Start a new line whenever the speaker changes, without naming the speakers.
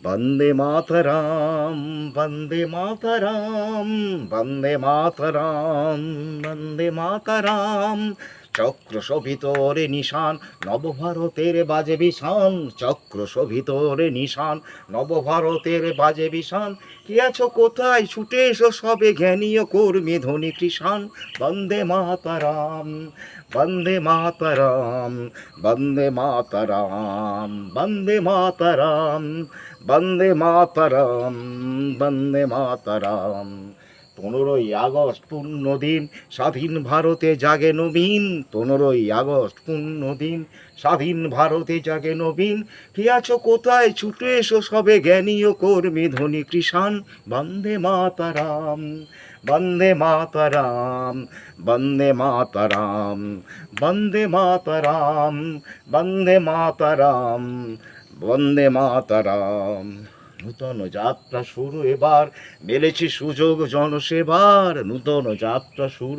বন্দে মাতরম, বন্দে মাতরম, বন্দে মাতরম, বন্দে মাতরম। চক্র শোভিতরে নিশান, নবভারতের বাজে বিশান। চক্র শোভিতরে নিশান, নবভারতের বাজে বিশান। কে আছো কোথায়, ছুটে এসো সবে, জ্ঞানী ও কর্মী ধ্বনি কৃষাণ। বন্দে মাতরম, বন্দে মাতরম, বন্দে মাতরম, বন্দে মাতরম, বন্দে মাতরম, বন্দে মাতরম। 15ই আগস্ট পুণ্যদিন, স্বাধীন ভারতে জাগে নবীন। 15ই আগস্ট পুণ্যদিন, স্বাধীন ভারতে জাগে নবীন। কে আছো কোথায়, ছুটে এসো সবে, জ্ঞানী ও কর্মী ধ্বনি কৃষাণ। বন্দে মাতরম, বন্দে মাতরম, বন্দে মাতরম, বন্দে মাতরম, বন্দে মাতরম, বন্দে মাতরম। নূতন যাত্রা শুরু এবার, মেলেছে সুযোগ জনসেবার। নূতন যাত্রা শুরু।